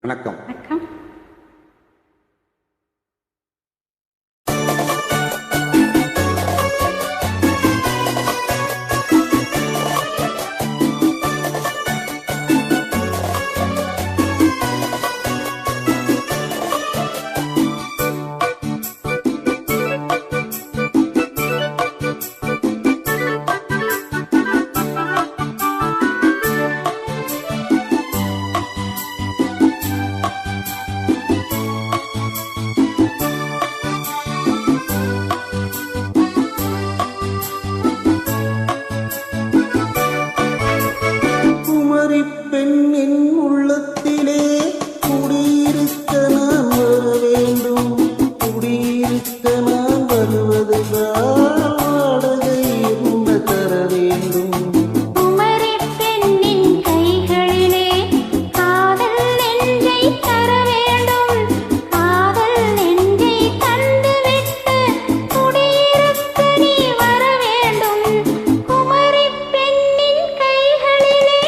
வணக்கம். வணக்கம். பெண்ணின் உள்ளத்திலே குடியிருக்க நான் வர வேண்டும். குடியிருக்க நான் வருவதுதான் வாடகை என்ன தர வேண்டும். குமரி பெண்ணின் கைகளிலே காதல் நெஞ்சை தர வேண்டும். காதல் நெஞ்சை தந்துவிட்டு குடியிருக்க நீ வர வேண்டும். குமரி பெண்ணின் கைகளிலே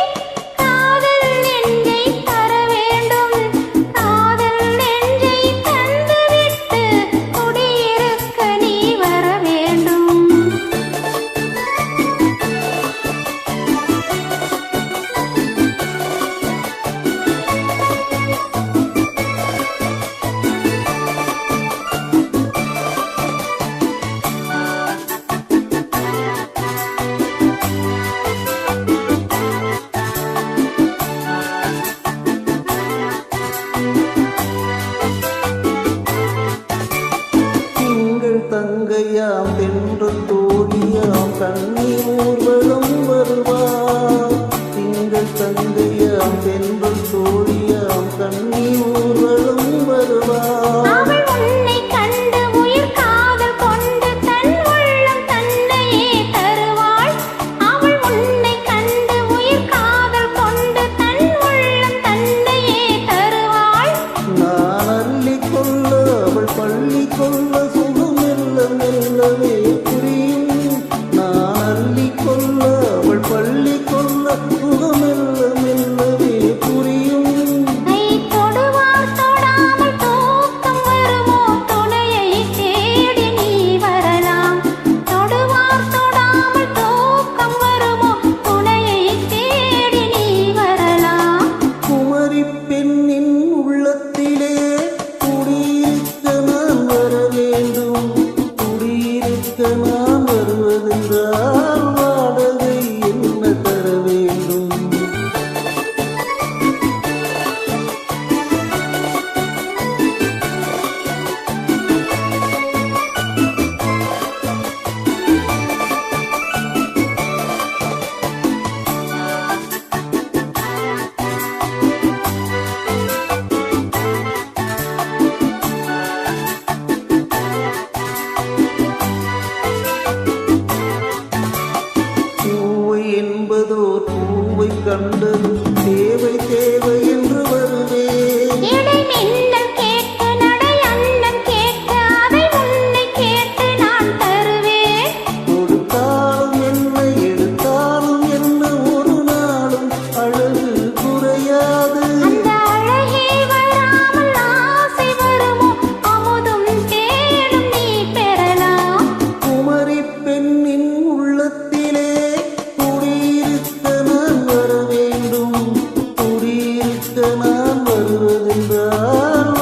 காதல் நெஞ்சை தர வேண்டும். காதல் நெஞ்சை தந்துவிட்டு குடியிருக்க நீ வர வேண்டும். திங்கள் தங்கையாம் தென்றல் தோழியாம் கண்ணீர் ஊர்வலம் வருவார். திங்கள் தங்கையாம் தென்றல் தோழியாம் கண்ணீர் ஊர்வலம் வருவார். அவள் உன்னை கண்டு உயிர் காதல் கொண்டு தன் உள்ளம் தன்னையே தருவாள். அவள் உன்னை கண்டு உயிர் காதல் கொண்டு தன் உள்ளம் தன்னையே தருவாள். நான் அள்ளிக் கொள்ள அவள் பள்ளி கொள்ள சுகம் மெல்ல மெல்லவே புரியும். நான் அள்ளிக் கொள்ள அவள் பள்ளி கொள்ள சுகம் மெல்ல மெல்லவே புரியும். கை தொடுவார் தொடாமல் தூக்கம் வருமோ? துணையை தேடி நீ வரலாம். தொடுவார் தொடாமல் தூக்கம் வருமோ? துணையை தேடி நீ வரலாம். குமரி பெண்ணின் உள்ளத்திலே குடியிருக்க நான் வர வேண்டும். குடியிருக்க நான் வருவதென்றால் வாடகை என்ன தர வேண்டும். பூவை என்பதோர் பூவை கண்டது தேவை தேவை என்று வருவேன். இடை மின்னல் கேட்க நடை அன்னம் கேட்க அதை உன்னை கேட்டு நான் தருவேன். கொடுத்தாலும் என்ன எடுத்தாலும் என்ன ஒரு நாளும் அழகு குறையாது. அந்த அழகே வராமல் ஆசை வருமோ? அமுதும் தேனும் நீ பெறலாம். குமரி பெண்ணின் உள்ளத்திலே குடியிருக்க நான் வர வேண்டும். குடியிருக்க நான் வருவதென்றால்